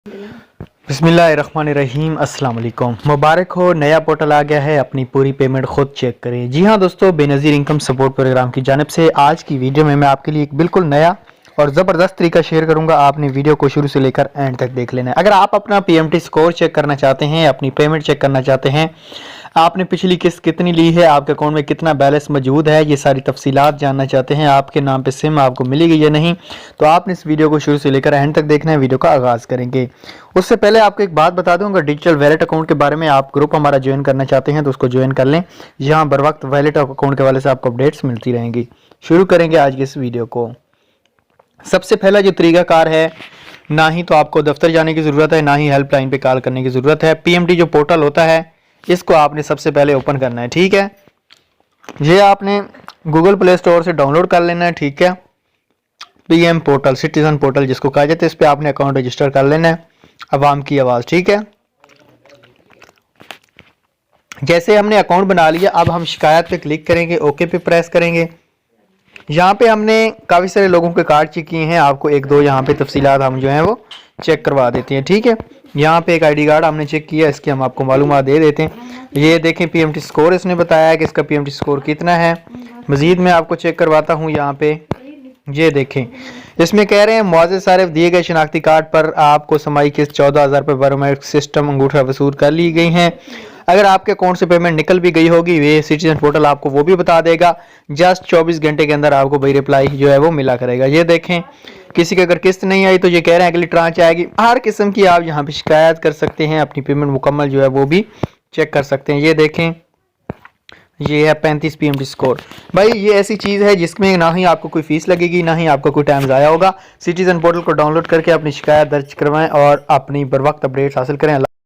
बिस्मिल्लाहिर्रहमानिर्रहीम अस्सलाम वालेकुम। मुबारक हो, नया पोर्टल आ गया है। अपनी पूरी पेमेंट खुद चेक करें। जी हाँ दोस्तों, बेनज़ीर इनकम सपोर्ट प्रोग्राम की जानिब से आज की वीडियो में मैं आपके लिए एक बिल्कुल नया और ज़बरदस्त तरीका शेयर करूंगा। आपने वीडियो को शुरू से लेकर एंड तक देख लेना है। अगर आप अपना पीएमटी स्कोर चेक करना चाहते हैं, अपनी पेमेंट चेक करना चाहते हैं, आपने पिछली किस्त कितनी ली है, आपके अकाउंट में कितना बैलेंस मौजूद है, ये सारी तफसीलात जानना चाहते हैं, आपके नाम पे सिम आपको मिलेगी या नहीं, तो आपने इस वीडियो को शुरू से लेकर एंड तक देखना है। वीडियो का आगाज़ करेंगे। उससे पहले आपको एक बात बता दूं, अगर डिजिटल वैलेट अकाउंट के बारे में आप ग्रुप हमारा ज्वाइन करना चाहते हैं तो उसको ज्वाइन कर लें। यहाँ बर वक्त वैलेट अकाउंट के वाले से आपको अपडेट्स मिलती रहेंगी। शुरू करेंगे आज के इस वीडियो को। सबसे पहला जो तरीकाकार है, ना ही तो आपको दफ्तर जाने की ज़रूरत है, ना ही हेल्पलाइन पे कॉल करने की ज़रूरत है। पीएमटी जो पोर्टल होता है, इसको आपने सबसे पहले ओपन करना है। ठीक है, ये आपने गूगल प्ले स्टोर से डाउनलोड कर लेना है। ठीक है, पीएम पोर्टल, सिटीजन पोर्टल जिसको कहा जाता है, इस पर आपने अकाउंट रजिस्टर कर लेना है। अवाम की आवाज़। ठीक है, जैसे हमने अकाउंट बना लिया, अब हम शिकायत पे क्लिक करेंगे, ओके पे प्रेस करेंगे। यहाँ पे हमने काफ़ी सारे लोगों के कार्ड चेक किए हैं, आपको एक दो यहाँ पे तफसीलात हम जो हैं वो चेक करवा देते हैं। ठीक है, यहाँ पे एक आईडी कार्ड हमने चेक किया, इसकी हम आपको मालूमात दे देते हैं। ये देखें, पीएमटी स्कोर इसने बताया है कि इसका पीएमटी स्कोर कितना है। मज़ीद मैं आपको चेक करवाता हूँ। यहाँ पे ये देखें, इसमें कह रहे हैं मुआज़िज़ सारिफ दिए गए शनाख्ती कार्ड पर आपको समाई किस्त 14,000 रुपये बायोमेट्रिक सिस्टम अंगूठा वसूल कर ली गई हैं। अगर आपके अकाउंट से पेमेंट निकल भी गई होगी, ये सिटीजन पोर्टल आपको वो भी बता देगा। जस्ट 24 घंटे के अंदर आपको भाई रिप्लाई जो है वो मिला करेगा। ये देखें, किसी की अगर किस्त नहीं आई तो ये कह रहे हैं अगली ट्रांच आएगी। हर किस्म की आप यहाँ पे शिकायत कर सकते हैं, अपनी पेमेंट मुकम्मल जो है वो भी चेक कर सकते हैं। ये देखें, ये है 35 पीएमटी स्कोर। भाई ये ऐसी चीज़ है जिसमें ना ही आपको कोई फीस लगेगी, ना ही आपका कोई टाइम ज़ाया होगा। सिटीजन पोर्टल को डाउनलोड करके अपनी शिकायत दर्ज करवाएं और अपनी बर वक्त अपडेट्स हासिल करें।